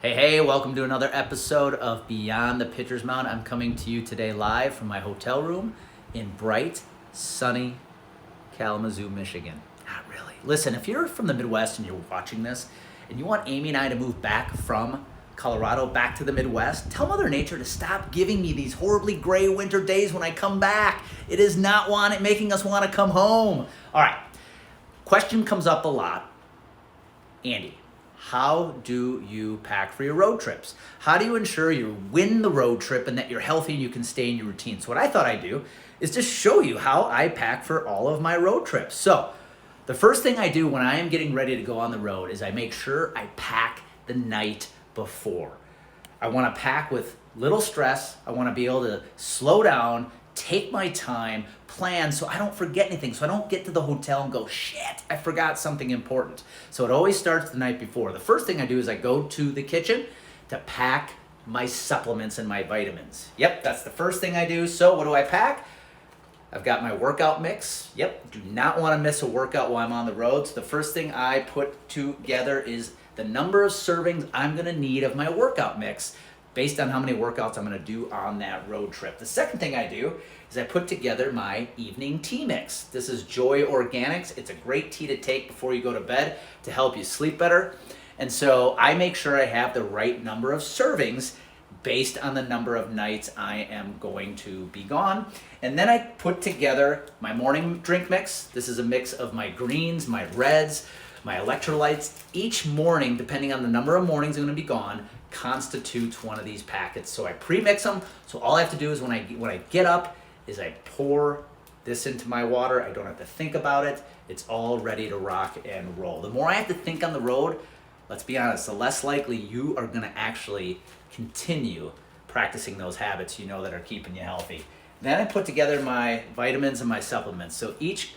Hey, welcome to another episode of Beyond the Pitcher's Mound. I'm coming to you today live from my hotel room in bright, sunny Kalamazoo, Michigan. Not really. Listen, if you're from the Midwest and you're watching this and you want Amy and I to move back from Colorado back to the Midwest, tell Mother Nature to stop giving me these horribly gray winter days when I come back. It is not making us want to come home. All right, question comes up a lot. Andy, how do you pack for your road trips? How do you ensure you win the road trip and that you're healthy and you can stay in your routine? So what I thought I'd do is just show you how I pack for all of my road trips. So the first thing I do when I am getting ready to go on the road is I make sure I pack the night before. I want to pack with little stress. I want to be able to slow down, take my time, plan so I don't forget anything, so I don't get to the hotel and go, shit, I forgot something important. So it always starts the night before. The first thing I do is I go to the kitchen to pack my supplements and my vitamins. Yep, that's the first thing I do. So what do I pack? I've got my workout mix. Yep, do not want to miss a workout while I'm on the road. So the first thing I put together is the number of servings I'm going to need of my workout mix based on how many workouts I'm going to do on that road trip. The second thing I do is I put together my evening tea mix. This is Joy Organics. It's a great tea to take before you go to bed to help you sleep better. And so I make sure I have the right number of servings based on the number of nights I am going to be gone. And then I put together my morning drink mix. This is a mix of my greens, my reds, my electrolytes. Each morning, depending on the number of mornings I'm going to be gone, constitutes one of these packets. So I pre-mix them. So all I have to do is when I get up is I pour this into my water. I don't have to think about it. It's all ready to rock and roll. The more I have to think on the road, let's be honest, the less likely you are going to actually continue practicing those habits you know that are keeping you healthy. Then I put together my vitamins and my supplements. So each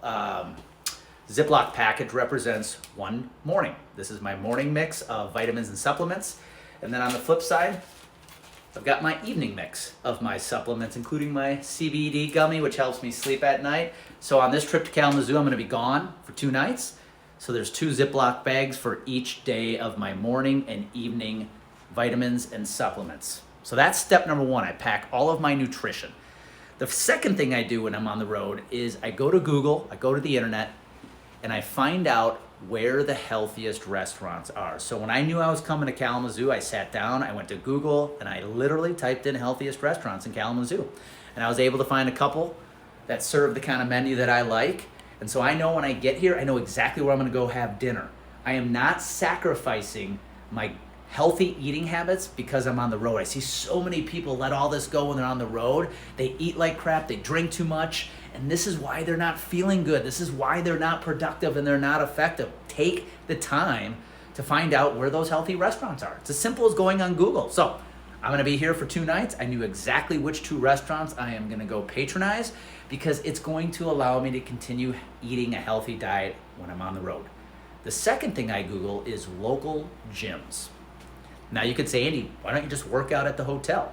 Ziploc package represents one morning. This is my morning mix of vitamins and supplements. And then on the flip side, I've got my evening mix of my supplements, including my CBD gummy, which helps me sleep at night. So on this trip to Kalamazoo, I'm going to be gone for 2 nights. So there's 2 Ziploc bags for each day of my morning and evening vitamins and supplements. So that's step number 1. I pack all of my nutrition. The second thing I do when I'm on the road is I go to Google, I go to the internet, and I find out where the healthiest restaurants are. So when I knew I was coming to Kalamazoo, I sat down, I went to Google, and I literally typed in healthiest restaurants in Kalamazoo. And I was able to find a couple that serve the kind of menu that I like. And so I know when I get here, I know exactly where I'm gonna go have dinner. I am not sacrificing my healthy eating habits because I'm on the road. I see so many people let all this go when they're on the road. They eat like crap, they drink too much, and this is why they're not feeling good. This is why they're not productive and they're not effective. Take the time to find out where those healthy restaurants are. It's as simple as going on Google. So I'm gonna be here for 2 nights. I knew exactly which 2 restaurants I am gonna go patronize because it's going to allow me to continue eating a healthy diet when I'm on the road. The second thing I Google is local gyms. Now you could say, Andy, why don't you just work out at the hotel?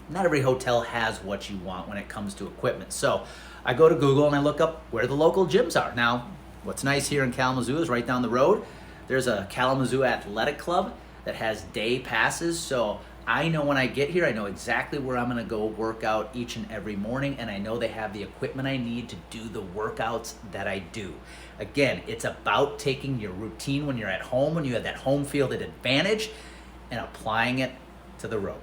Not every hotel has what you want when it comes to equipment. So I go to Google and I look up where the local gyms are. Now, what's nice here in Kalamazoo is right down the road, there's a Kalamazoo Athletic Club that has day passes. So I know when I get here, I know exactly where I'm gonna go work out each and every morning, and I know they have the equipment I need to do the workouts that I do. Again, it's about taking your routine when you're at home, when you have that home field advantage, and applying it to the road.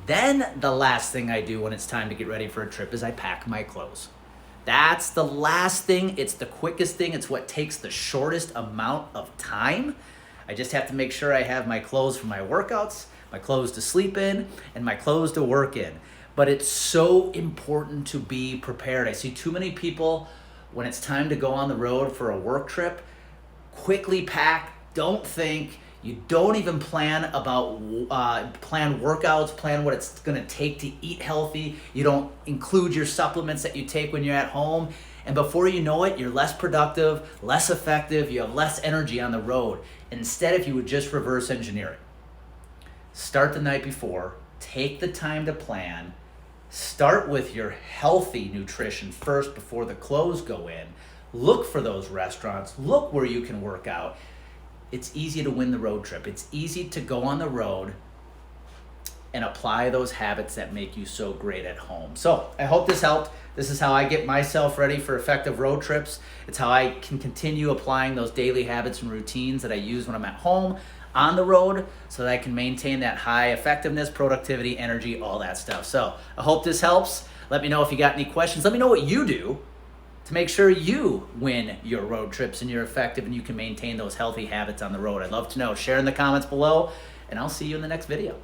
Then the last thing I do when it's time to get ready for a trip is I pack my clothes. That's the last thing. It's the quickest thing. It's what takes the shortest amount of time. I just have to make sure I have my clothes for my workouts, my clothes to sleep in, and my clothes to work in. But it's so important to be prepared. I see too many people when it's time to go on the road for a work trip, quickly pack, don't think. You don't even plan workouts, plan what it's gonna take to eat healthy. You don't include your supplements that you take when you're at home. And before you know it, you're less productive, less effective, you have less energy on the road. Instead, if you would just reverse engineer it. Start the night before, take the time to plan, start with your healthy nutrition first before the clothes go in. Look for those restaurants, look where you can work out. it's easy to win the road trip. It's easy to go on the road and apply those habits that make you so great at home. So I hope this helped. This is how I get myself ready for effective road trips. It's how I can continue applying those daily habits and routines that I use when I'm at home, on the road, so that I can maintain that high effectiveness, productivity, energy, all that stuff. So I hope this helps. Let me know if you got any questions. Let me know what you do to make sure you win your road trips and you're effective and you can maintain those healthy habits on the road. I'd love to know. Share in the comments below, and I'll see you in the next video.